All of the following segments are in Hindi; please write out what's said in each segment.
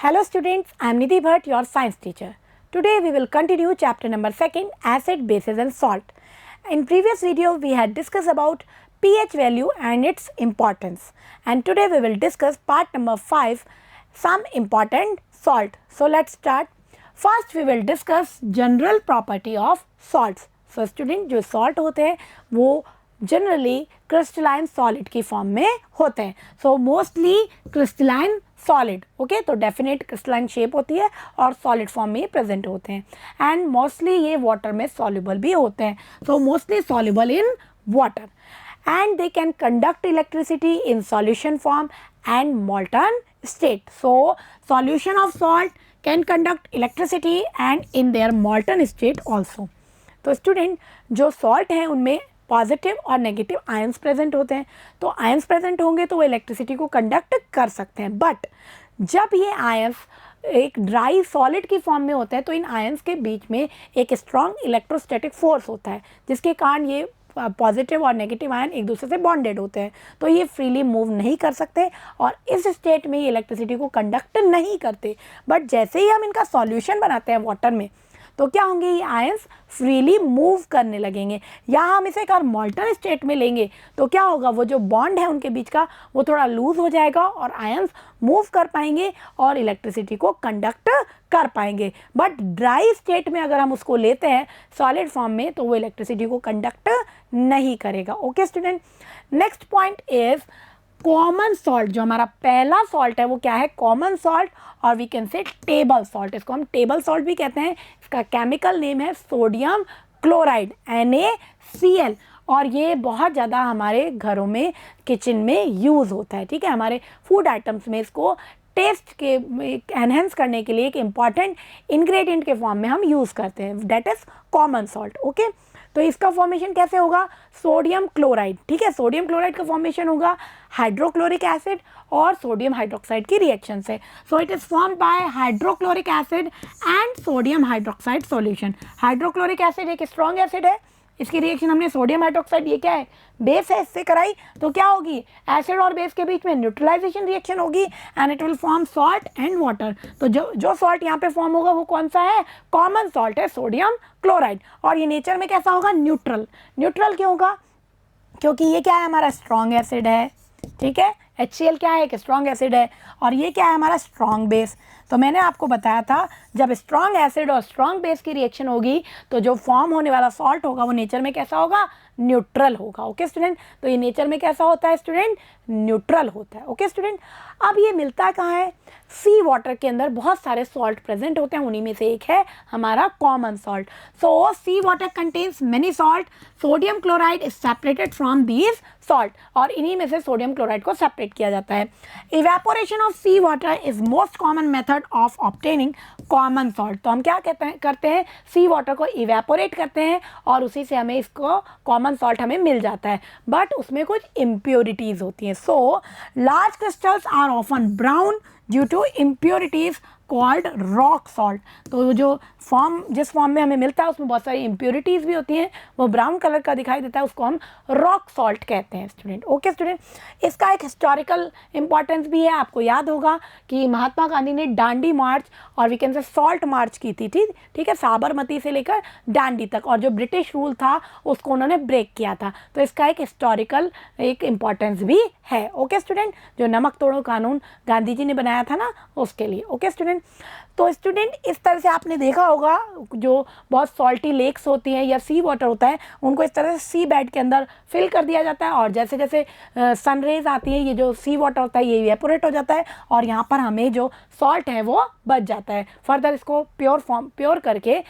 Hello students, I am Nidhi Bhatt, your science teacher. Today we will continue chapter number 2, acid, bases and salt. In previous video we had discussed about pH value and its importance. And today we will discuss part number 5, some important salt. So let's start. First we will discuss general property of salts. So student, जो salt होते हैं वो जनरली क्रिस्टलाइन सॉलिड की फॉर्म में होते हैं. So mostly crystalline solid, okay, तो डेफिनेट क्रिस्टलाइन शेप होती है और सॉलिड फॉर्म में प्रेजेंट होते हैं. एंड मोस्टली ये वाटर में सॉल्युबल भी होते हैं. So mostly soluble in water and they can conduct electricity in solution form and molten state. So solution of salt can conduct electricity and in their molten state also. तो स्टूडेंट, जो सॉल्ट हैं उनमें पॉजिटिव और नेगेटिव आयंस प्रेजेंट होते हैं. तो आयंस प्रेजेंट होंगे तो वो इलेक्ट्रिसिटी को कंडक्ट कर सकते हैं. बट जब ये आयंस एक ड्राई सॉलिड की फॉर्म में होता है तो इन आयंस के बीच में एक स्ट्रॉन्ग इलेक्ट्रोस्टैटिक फोर्स होता है जिसके कारण ये पॉजिटिव और नेगेटिव आयन एक दूसरे से बॉन्डेड होते हैं. तो ये फ्रीली मूव नहीं कर सकते और इस स्टेट में ये इलेक्ट्रिसिटी को कंडक्ट नहीं करते. बट जैसे ही हम इनका सॉल्यूशन बनाते हैं वाटर में तो क्या होंगे, ये आयंस फ्रीली मूव करने लगेंगे. या हम इसे एक और मॉल्टन स्टेट में लेंगे तो क्या होगा, वो जो बॉन्ड है उनके बीच का वो थोड़ा लूज हो जाएगा और आयंस मूव कर पाएंगे और इलेक्ट्रिसिटी को कंडक्ट कर पाएंगे. बट ड्राई स्टेट में अगर हम उसको लेते हैं सॉलिड फॉर्म में तो वो इलेक्ट्रिसिटी को कंडक्ट नहीं करेगा. Okay student, next point is common salt. जो हमारा पहला सॉल्ट है वो क्या है, कॉमन सॉल्ट, और we can say table salt. इसको हम टेबल सॉल्ट भी कहते हैं. इसका केमिकल नेम है सोडियम क्लोराइड, NaCl. और ये बहुत ज़्यादा हमारे घरों में किचन में यूज़ होता है. ठीक है, हमारे फूड आइटम्स में इसको टेस्ट के एनहेंस करने के लिए एक इम्पॉर्टेंट इंग्रेडिएंट के फॉर्म में हम यूज़ करते हैं. That is common salt. Okay, तो इसका फॉर्मेशन कैसे होगा, सोडियम क्लोराइड. ठीक है, सोडियम क्लोराइड का फॉर्मेशन होगा हाइड्रोक्लोरिक एसिड और सोडियम हाइड्रोक्साइड की रिएक्शन से. सो it is formed by hydrochloric acid and sodium hydroxide solution. Hydrochloric acid एक स्ट्रॉन्ग एसिड है, इसकी रिएक्शन हमने सोडियम हाइड्रोक्साइड, ये क्या है, बेस है, इससे कराई. तो क्या होगी, एसिड और बेस के बीच में न्यूट्रलाइजेशन रिएक्शन होगी and it will form salt and water. तो जो सॉल्ट यहाँ पे फॉर्म होगा वो कौन सा है, कॉमन सॉल्ट है, सोडियम क्लोराइड. और ये नेचर में कैसा होगा, न्यूट्रल. न्यूट्रल क्यों होगा, क्योंकि ये क्या है, हमारा स्ट्रॉन्ग एसिड है. ठीक है, HCl क्या है, एक स्ट्रॉन्ग एसिड है, और ये क्या है, हमारा स्ट्रॉन्ग बेस. तो मैंने आपको बताया था जब स्ट्रॉन्ग एसिड और स्ट्रॉन्ग बेस की रिएक्शन होगी तो जो फॉर्म होने वाला सॉल्ट होगा वो नेचर में कैसा होगा, न्यूट्रल होगा. ओके स्टूडेंट, तो ये नेचर में कैसा होता है स्टूडेंट, न्यूट्रल होता है. ओके स्टूडेंट, अब ये मिलता कहाँ है, सी वाटर के अंदर बहुत सारे सॉल्ट प्रेजेंट होते हैं, उन्हीं में से एक है हमारा common salt. So sea water contains many salt, sodium chloride is separated from these salt, और इन्हीं में से सोडियम क्लोराइड को सेपरेट किया जाता है. Evaporation of sea water is most common method of obtaining common salt. तो हम क्या करते हैं, सी वाटर को इवेपोरेट करते हैं और उसी से हमें इसको कॉमन सॉल्ट हमें मिल जाता है. बट उसमें कुछ इम्प्योरिटीज़ होती हैं. So large crystals are often brown due to impurities called rock salt. तो जो जिस फॉर्म में हमें मिलता है उसमें बहुत सारी इम्प्योरिटीज़ भी होती हैं, वो ब्राउन कलर का दिखाई देता है, उसको हम रॉक सॉल्ट कहते हैं स्टूडेंट. ओके स्टूडेंट, इसका एक हिस्टोरिकल इम्पॉर्टेंस भी है. आपको याद होगा कि महात्मा गांधी ने डांडी मार्च और we can say salt march की थी. ठीक है, साबरमती से लेकर डांडी तक, और जो ब्रिटिश रूल था उसको उन्होंने ब्रेक किया था. तो इसका एक हिस्टोरिकल एक इम्पॉर्टेंस भी है. ओके स्टूडेंट, जो नमक तोड़ो कानून गांधी जी ने बनाया था ना, उसके लिए. ओके स्टूडेंट, तो स्टूडेंट इस तरह से आपने देखा होगा जो बहुत सॉल्टी लेक्स होती हैं या सी वाटर होता है उनको इस तरह से सी बेड के अंदर फिल कर दिया जाता है, और जैसे जैसे सन रेज आती है ये जो सी वाटर होता है ये इवेपोरेट हो जाता है और यहाँ पर हमें जो सॉल्ट है वो बच जाता है. फर्दर इसको प्योर करके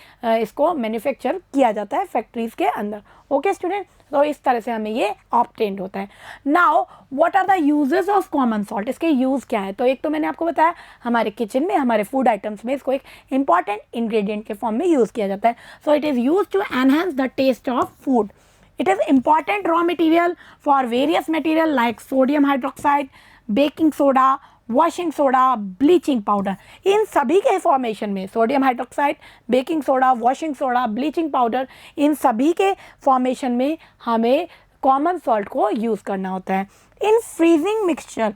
इसको मैन्युफैक्चर किया जाता है फैक्ट्रीज़ के अंदर. ओके स्टूडेंट, तो इस तरह से हमें ये ऑब्टेन्ड होता है. Now what are the uses of common salt, इसके यूज़ क्या है. तो एक तो मैंने आपको बताया हमारे किचन में, हमारे फूड आइटम्स में इसको एक इंपॉर्टेंट इंग्रेडिएंट के फॉर्म में यूज़ किया जाता है. So it is use to enhance the taste of food. It is important raw material for various material like sodium hydroxide, baking soda, washing soda, bleaching powder. इन सभी के फॉर्मेशन में sodium hydroxide, baking soda, washing soda, bleaching powder, इन सभी के फॉर्मेशन में हमें कॉमन सॉल्ट को यूज़ करना होता है. In freezing mixture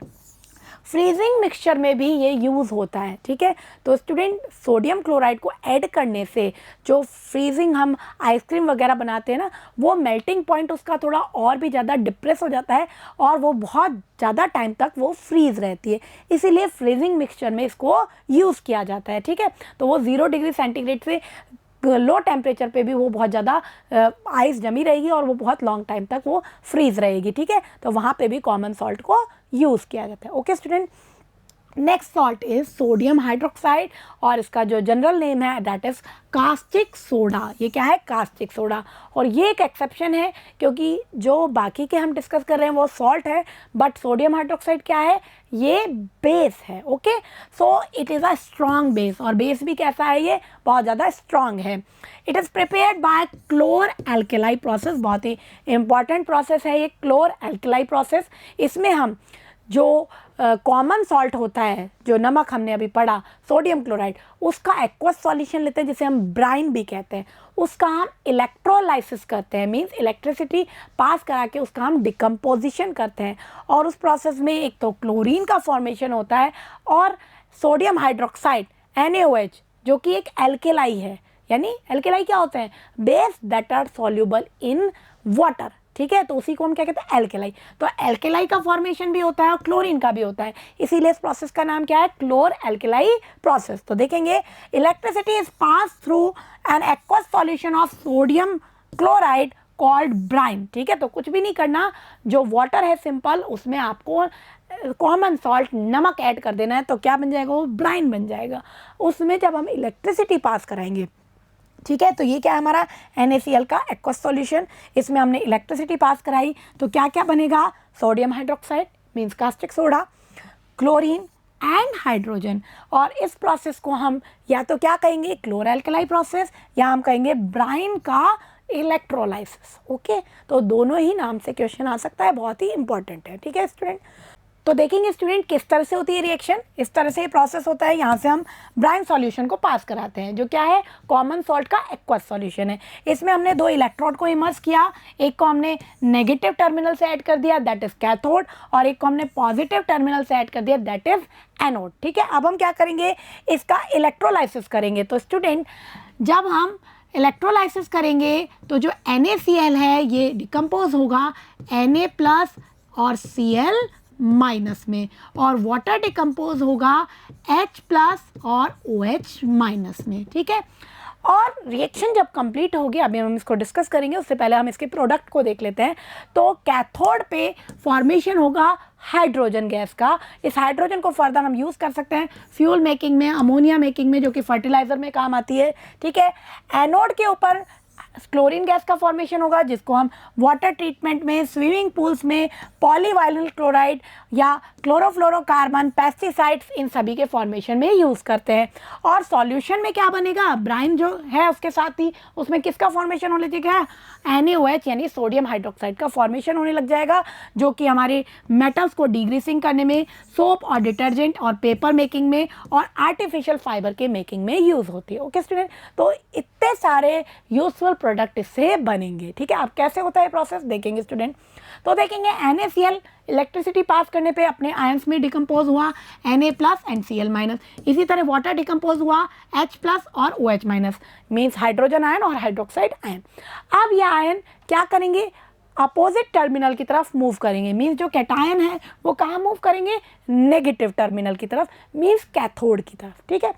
freezing mixture में भी ये यूज़ होता है, ठीक है। तो स्टूडेंट सोडियम क्लोराइड को ऐड करने से जो फ्रीजिंग हम आइसक्रीम वगैरह बनाते हैं ना, वो मेल्टिंग पॉइंट उसका थोड़ा और भी ज़्यादा डिप्रेस हो जाता है और वो बहुत ज़्यादा टाइम तक वो फ्रीज रहती है, इसीलिए फ्रीजिंग मिक्सचर में इसको यूज़ किया जाता है, ठीक है। तो वो 0 डिग्री सेंटीग्रेड से लो टेम्परेचर पे भी वो बहुत ज़्यादा आइस जमी रहेगी और वो बहुत लॉन्ग टाइम तक वो फ्रीज रहेगी, ठीक है। तो वहाँ पे भी कॉमन सॉल्ट को यूज़ किया जाता है। Okay student, next salt is sodium hydroxide और इसका जो जनरल नेम है दैट इज कास्टिक सोडा। ये क्या है? Caustic soda. और ये एक एक्सेप्शन है क्योंकि जो बाकी के हम डिस्कस कर रहे हैं वो सॉल्ट है, बट सोडियम हाइड्रोक्साइड क्या है? ये बेस है। Okay, so it is a strong base, और बेस भी कैसा है? ये बहुत ज़्यादा स्ट्रॉन्ग है। It is prepared by chlor alkali process. बहुत ही इंपॉर्टेंट प्रोसेस है ये क्लोर एल्केलाई प्रोसेस। इसमें हम जो कॉमन सॉल्ट होता है, जो नमक हमने अभी पढ़ा सोडियम क्लोराइड, उसका एक्वस सॉल्यूशन लेते हैं जिसे हम ब्राइन भी कहते हैं, उसका हम इलेक्ट्रोलाइसिस करते हैं, मींस इलेक्ट्रिसिटी पास करा के उसका हम डिकम्पोजिशन करते हैं, और उस प्रोसेस में एक तो क्लोरीन का फॉर्मेशन होता है और सोडियम हाइड्रोक्साइड NaOH जो कि एक एल्केलाई है। यानी एल्केलाई क्या होते हैं? Base that are soluble in water, ठीक है। तो उसी को हम क्या कहते हैं? एल्केलाई। तो एल्केलाई का फॉर्मेशन भी होता है और क्लोरीन का भी होता है, इसीलिए इस प्रोसेस का नाम क्या है? Chlor alkali process. तो देखेंगे electricity is pass through an aqueous solution of sodium chloride called brine, ठीक है। तो कुछ भी नहीं करना, जो वाटर है सिंपल, उसमें आपको कॉमन सॉल्ट नमक ऐड कर देना है, तो क्या बन जाएगा? वो ब्राइन बन जाएगा। उसमें जब हम इलेक्ट्रिसिटी पास कराएंगे, ठीक है, तो ये क्या है हमारा? NaCl का एक्वस सॉल्यूशन। इसमें हमने इलेक्ट्रिसिटी पास कराई तो क्या क्या बनेगा? Sodium hydroxide means caustic soda, chlorine and hydrogen. और इस प्रोसेस को हम या तो क्या कहेंगे? क्लोर एल्कलाई प्रोसेस, या हम कहेंगे ब्राइन का इलेक्ट्रोलाइसिस। ओके, तो दोनों ही नाम से क्वेश्चन आ सकता है, बहुत ही इंपॉर्टेंट है, ठीक है स्टूडेंट। तो देखेंगे स्टूडेंट किस तरह से होती है रिएक्शन। इस तरह से ये प्रोसेस होता है, यहाँ से हम ब्राइन सॉल्यूशन को पास कराते हैं, जो क्या है? कॉमन सॉल्ट का एक्वस सॉल्यूशन है। इसमें हमने 2 इलेक्ट्रोड को इमर्स किया, एक को हमने नेगेटिव टर्मिनल से ऐड कर दिया दैट इज कैथोड, और एक को हमने पॉजिटिव टर्मिनल से ऐड कर दिया दैट इज एनोड, ठीक है। अब हम क्या करेंगे? इसका इलेक्ट्रोलाइसिस करेंगे। तो स्टूडेंट जब हम इलेक्ट्रोलाइसिस करेंगे तो जो NaCl है ये डिकम्पोज होगा Na+ और Cl- में, और वाटर डिकम्पोज होगा H+ और OH- में, ठीक है। और रिएक्शन जब कंप्लीट हो गया, अभी हम इसको डिस्कस करेंगे, उससे पहले हम इसके प्रोडक्ट को देख लेते हैं। तो कैथोड पे फॉर्मेशन होगा हाइड्रोजन गैस का। इस हाइड्रोजन को फर्दर हम यूज़ कर सकते हैं फ्यूल मेकिंग में, अमोनिया मेकिंग में, जो कि फर्टिलाइजर में काम आती है, ठीक है। एनोड के ऊपर क्लोरीन गैस का फॉर्मेशन होगा, जिसको हम वाटर ट्रीटमेंट में, स्विमिंग पूल्स में, पॉलीवाइनिल क्लोराइड या क्लोरोफ्लोरोकार्बन, पेस्टिसाइड्स, इन सभी के फॉर्मेशन में यूज़ करते हैं। और सॉल्यूशन में क्या बनेगा? ब्राइन जो है उसके साथ ही उसमें किसका फॉर्मेशन होने लगेगा? NaOH यानी सोडियम हाइड्रोक्साइड का फॉर्मेशन होने लग जाएगा, जो कि हमारे मेटल्स को डिग्रीसिंग करने में, सोप और डिटर्जेंट और पेपर मेकिंग में और आर्टिफिशियल फाइबर के मेकिंग में यूज़ होती है। ओके स्टूडेंट, तो इतने सारे यूजफुल प्रोडक्ट इससे बनेंगे, ठीक है। अब कैसे होता है प्रोसेस देखेंगे स्टूडेंट। तो देखेंगे NaCl इलेक्ट्रिसिटी पास करने पे अपने आयंस में डिकम्पोज हुआ Na+ एंड Cl-। इसी तरह वाटर डिकम्पोज हुआ H+ और OH- मीन्स हाइड्रोजन आयन और हाइड्रोक्साइड आयन। अब ये आयन क्या करेंगे? अपोजिट टर्मिनल की तरफ मूव करेंगे, मीन्स जो कैटायन है वो कहाँ मूव करेंगे? नेगेटिव टर्मिनल की तरफ, मीन्स कैथोड की तरफ, ठीक है।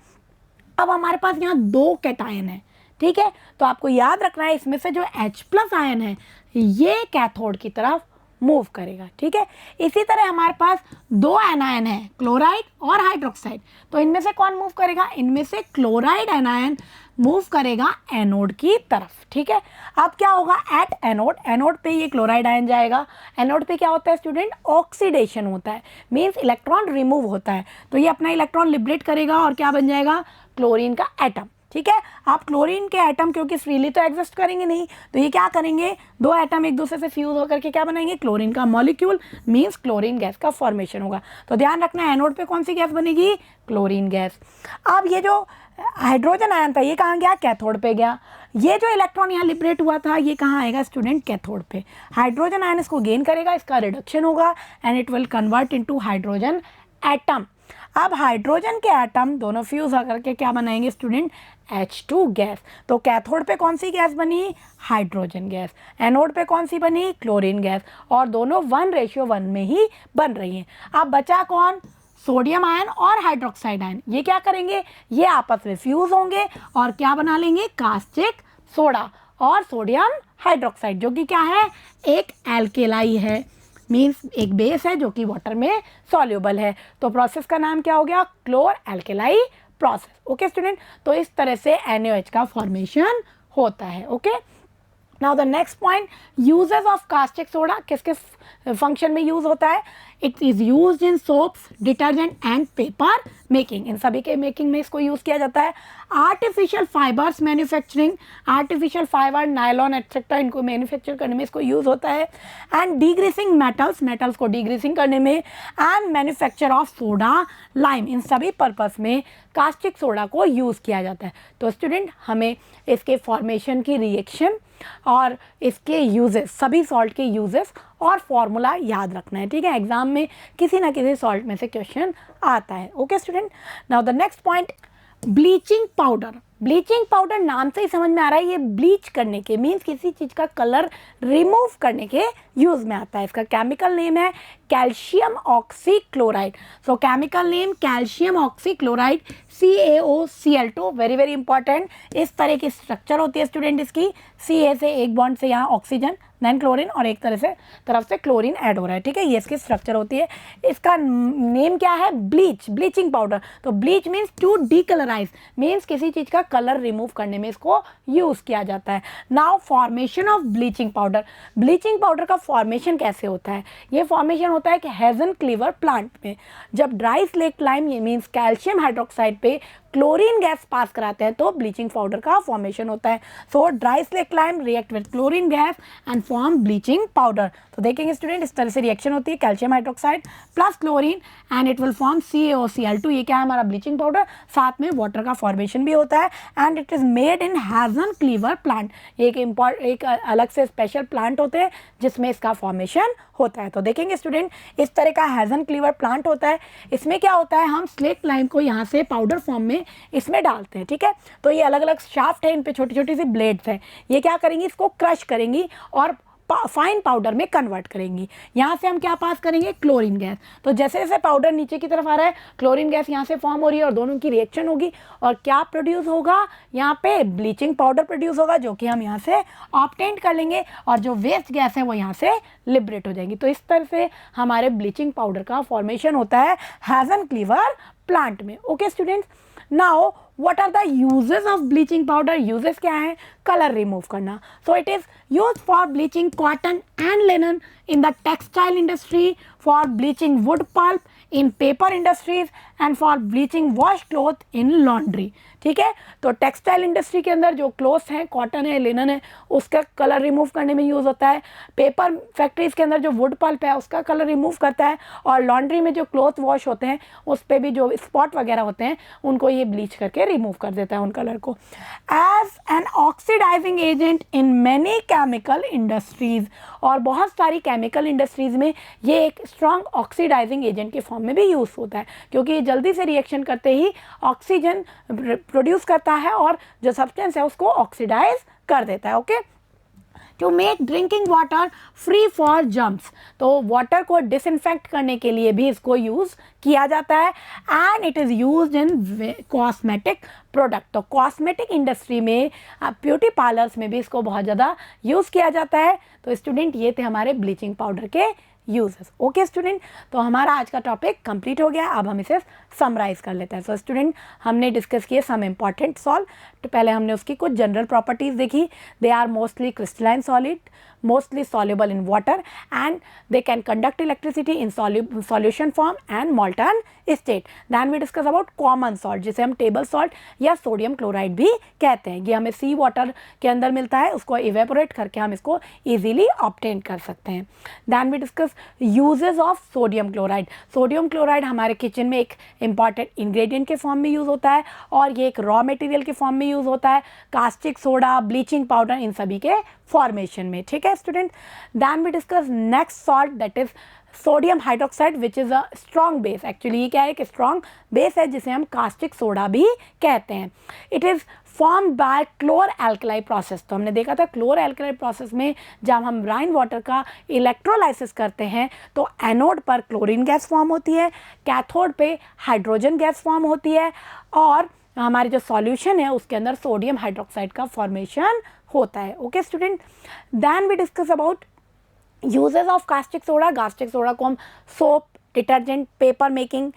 अब हमारे पास यहाँ 2 कैटायन है, ठीक है। तो आपको याद रखना है इसमें से जो H+ आयन है ये कैथोड की तरफ मूव करेगा, ठीक है। इसी तरह हमारे पास 2 एनायन है, क्लोराइड और हाइड्रोक्साइड। तो इनमें से कौन मूव करेगा? इनमें से क्लोराइड एनायन मूव करेगा एनोड की तरफ, ठीक है। अब क्या होगा? एट एनोड, एनोड पे ये क्लोराइड आयन जाएगा। एनोड पे क्या होता है स्टूडेंट? ऑक्सीडेशन होता है, मीन्स इलेक्ट्रॉन रिमूव होता है। तो ये अपना इलेक्ट्रॉन लिबरेट करेगा और क्या बन जाएगा? क्लोरीन का एटम, ठीक है। आप क्लोरीन के एटम क्योंकि फ्रीली तो एग्जिस्ट करेंगे नहीं, तो ये क्या करेंगे? 2 एटम एक दूसरे से फ्यूज होकर के क्या बनाएंगे? क्लोरीन का मॉलिक्यूल, मींस क्लोरीन गैस का फॉर्मेशन होगा। तो ध्यान रखना एनोड पे कौन सी गैस बनेगी? Chlorine gas. अब ये जो हाइड्रोजन आयन था ये कहाँ गया? कैथोड पे गया। ये जो इलेक्ट्रॉन यहाँ लिबरेट हुआ था ये कहाँ आएगा स्टूडेंट? कैथोड पे। हाइड्रोजन आयन इसको गेन करेगा, इसका रिडक्शन होगा and it will convert into hydrogen atom. अब हाइड्रोजन के एटम दोनों फ्यूज होकर के क्या बनाएंगे स्टूडेंट, H2 गैस। तो कैथोड पे कौन सी गैस बनी, हाइड्रोजन गैस। एनोड पे कौन सी बनी, क्लोरीन गैस। और दोनों 1:1 में ही बन रही हैं। अब बचा कौन, सोडियम आयन और हाइड्रोक्साइड आयन। ये क्या करेंगे, ये आपस में फ्यूज होंगे और क्या बना लेंगे, कास्टिक सोडा और सोडियम हाइड्रोक्साइड, जो कि क्या है, एक एल्केलाई है, मीन्स एक बेस है जो कि वाटर में सॉल्युबल है। तो प्रोसेस का नाम क्या हो गया, chlor alkali process. Okay student, तो इस तरह से NaOH का फॉर्मेशन होता है। Okay, now the next point, uses of caustic soda, किस किस फंक्शन में यूज होता है। It is use in soaps, detergent and paper making, इन सभी के मेकिंग में इसको यूज किया जाता है। Artificial fibres manufacturing, artificial fibre, nylon etcetera, इनको मैन्युफैक्चर करने में इसको यूज होता है। एंड डीग्रीसिंग मेटल्स, मेटल्स को डीग्रीसिंग करने में। And manufacture of soda lime, इन सभी पर्पस में कास्टिक सोडा को यूज किया जाता है। तो स्टूडेंट हमें इसके फॉर्मेशन की रिएक्शन और इसके यूजेस, सभी सॉल्ट के यूजेस और फॉर्मूला याद रखना है। ठीक है, एग्जाम में किसी ना किसी सॉल्ट में से क्वेश्चन आता है। Okay student, now the next point, bleaching powder. Bleaching powder नाम से ही समझ में आ रहा है, ये ब्लीच करने के, मीन्स किसी चीज़ का कलर रिमूव करने के यूज में आता है। इसका केमिकल नेम है कैल्शियम ऑक्सीक्लोराइड। सो chemical name calcium oxychloride, CaOCl2, very very important. इस तरह की स्ट्रक्चर होती है स्टूडेंट इसकी, Ca से एक बॉन्ड से यहाँ ऑक्सीजन, देन क्लोरीन, और एक तरफ से क्लोरीन ऐड हो रहा है। ठीक है, ये इसकी स्ट्रक्चर होती है। इसका नेम क्या है, ब्लीच, ब्लीचिंग पाउडर। तो bleach means to decolourise, means किसी चीज़ का कलर रिमूव करने में इसको यूज़ किया जाता है। Now formation of bleaching powder, bleaching powder का फॉर्मेशन कैसे होता है, ये फॉर्मेशन होता है कि हेजन क्लीवर प्लांट में जब ड्राई स्लेक्ट लाइम, ये मीन्स कैल्शियम हाइड्रोक्साइड पे क्लोरीन गैस पास कराते हैं तो ब्लीचिंग पाउडर का फॉर्मेशन होता है। सो dry slaked lime react with chlorine gas and form bleaching powder. तो देखेंगे स्टूडेंट, इस तरह से रिएक्शन होती है, calcium hydroxide plus chlorine and it will form CaOCl2। ये क्या है, हमारा ब्लीचिंग पाउडर। साथ में वाटर का फॉर्मेशन भी होता है and it is made in Hazen Cleaver plant. एक अलग से स्पेशल प्लांट होते हैं जिसमें इसका फॉर्मेशन होता है। तो देखेंगे स्टूडेंट, इस तरह का हेजन क्लीवर प्लांट होता है। इसमें क्या होता है, हम स्लेक्ट लाइम को यहाँ से पाउडर फॉर्म में इसमें डालते हैं। ठीक है, तो ये अलग अलग शाफ्ट है, इन पे छोटी छोटी सी ब्लेड्स हैं। ये क्या करेंगी, इसको क्रश करेंगी और फाइन पाउडर में कन्वर्ट करेंगी। यहाँ से हम क्या पास करेंगे, क्लोरीन गैस। तो जैसे जैसे पाउडर नीचे की तरफ आ रहा है, क्लोरीन गैस यहाँ से फॉर्म हो रही है और दोनों की रिएक्शन होगी और क्या प्रोड्यूस होगा, यहाँ पे ब्लीचिंग पाउडर प्रोड्यूस होगा, जो कि हम यहाँ से ऑब्टेन कर लेंगे और जो वेस्ट गैस है वो यहाँ से लिबरेट हो जाएंगी। तो इस तरह से हमारे ब्लीचिंग पाउडर का फॉर्मेशन होता है हेजन क्लीवर प्लांट में। Okay students, now what are the uses of bleaching powder? uses क्या है, कलर रिमूव करना। so it is used for bleaching cotton and linen in the textile industry, for bleaching wood pulp in paper industries and for bleaching wash cloth in laundry। ठीक है, तो टेक्सटाइल इंडस्ट्री के अंदर जो क्लोथ्स हैं, कॉटन है, लिनन है, उसका कलर रिमूव करने में यूज़ होता है। पेपर फैक्ट्रीज के अंदर जो वुड पल्प है उसका कलर रिमूव करता है और लॉन्ड्री में जो क्लॉथ वॉश होते हैं उस पर भी जो स्पॉट वगैरह होते हैं उनको ये ब्लीच करके रिमूव कर देता है उन कलर को। As an oxidising agent in many chemical industries, और बहुत सारी केमिकल इंडस्ट्रीज में ये एक स्ट्रॉन्ग ऑक्सीडाइजिंग एजेंट के फॉर्म में भी यूज़ होता है, क्योंकि ये जल्दी से रिएक्शन करते ही ऑक्सीजन प्रोड्यूस करता है और जो सब्सटेंस है उसको ऑक्सीडाइज कर देता है। Okay, to make drinking water free for germs, तो वाटर को डिसइंफेक्ट करने के लिए भी इसको यूज़ किया जाता है। And it is used in cosmetic product, तो कॉस्मेटिक इंडस्ट्री में, ब्यूटी पार्लर्स में भी इसको बहुत ज़्यादा यूज़ किया जाता है। तो स्टूडेंट, ये थे हमारे ब्लीचिंग पाउडर के यूजेस। ओके स्टूडेंट, तो हमारा आज का टॉपिक कंप्लीट हो गया। अब हम इसे समराइज कर लेते हैं। सो स्टूडेंट, हमने डिस्कस किए सम इम्पॉर्टेंट सॉल्ट। तो पहले हमने उसकी कुछ जनरल प्रॉपर्टीज़ देखी। They are mostly crystalline solid, mostly soluble in water and they can conduct electricity in solution form and molten state. Then we discuss about common salt, जिसे हम टेबल सॉल्ट या सोडियम क्लोराइड भी कहते हैं। ये हमें सी वाटर के अंदर मिलता है, उसको इवेपोरेट करके हम इसको इजीली ऑब्टेन कर सकते हैं। Then we discuss uses of sodium chloride. Sodium chloride हमारे किचन में एक इंपॉर्टेंट इंग्रेडिएंट के फॉर्म में यूज़ होता है और ये एक रॉ मटेरियल के फॉर्म में यूज़ होता है। कास्टिक सोडा, ब्लीचिंग पाउडर, इन सभी के फॉर्मेशन में, ठीक है student. Then we discuss next salt that is sodium hydroxide which is a strong base. Actually ये क्या है, एक स्ट्रॉन्ग बेस है जिसे हम कास्टिक सोडा भी कहते हैं। It is form by chlor alkali process. तो हमने देखा था क्लोर एल्कलाई प्रोसेस में जब हम राइन वाटर का इलेक्ट्रोलाइसिस करते हैं तो एनोड पर क्लोरीन गैस फॉर्म होती है, कैथोड पे हाइड्रोजन गैस फॉर्म होती है, और हमारे जो सॉल्यूशन है उसके अंदर सोडियम हाइड्रोक्साइड का फॉर्मेशन होता है। Okay student, then we discuss about uses of caustic soda. Caustic soda को हम सोप, डिटर्जेंट, पेपर मेकिंग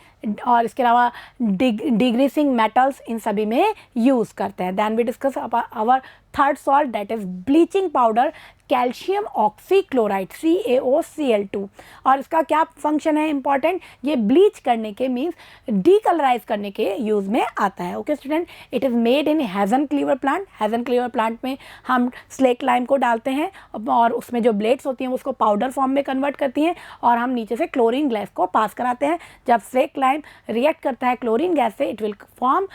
और इसके अलावा डिग्रीसिंग मेटल्स इन सभी में यूज़ करते हैं। Then we discuss our third salt that is bleaching powder, calcium oxychloride CaOCl2। और इसका क्या फंक्शन है इंपॉर्टेंट, ये ब्लीच करने के मीन्स डीकलराइज करने के यूज़ में आता है। Okay student, it is made in Hazen Cleaver plant. Hazen Cleaver plant में हम स्लेक लाइम को डालते हैं और उसमें जो ब्लेड्स होती हैं उसको पाउडर फॉर्म में कन्वर्ट करती हैं और हम नीचे से क्लोरीन गैस को पास कराते हैं। जब स्लेक लाइम रिएक्ट करता है क्लोरीन गैस से, it will form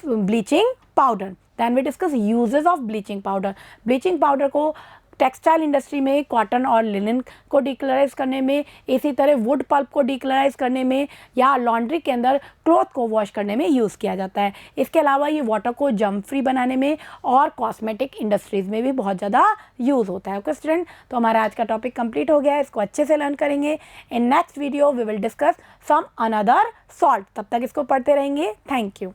bleaching powder. Then we discuss uses of bleaching powder. Bleaching powder को टेक्सटाइल इंडस्ट्री में कॉटन और लिनन को डीकलराइज करने में, इसी तरह वुड पल्प को डीकलराइज करने में या लॉन्ड्री के अंदर क्लॉथ को वॉश करने में यूज़ किया जाता है। इसके अलावा ये वाटर को जम फ्री बनाने में और कॉस्मेटिक इंडस्ट्रीज़ में भी बहुत ज़्यादा यूज़ होता है। ओके स्टूडेंट, तो हमारा आज का टॉपिक कंप्लीट हो गया है, इसको अच्छे से लर्न करेंगे। In next video we will discuss some another salt. तब तक इसको पढ़ते रहेंगे। Thank you.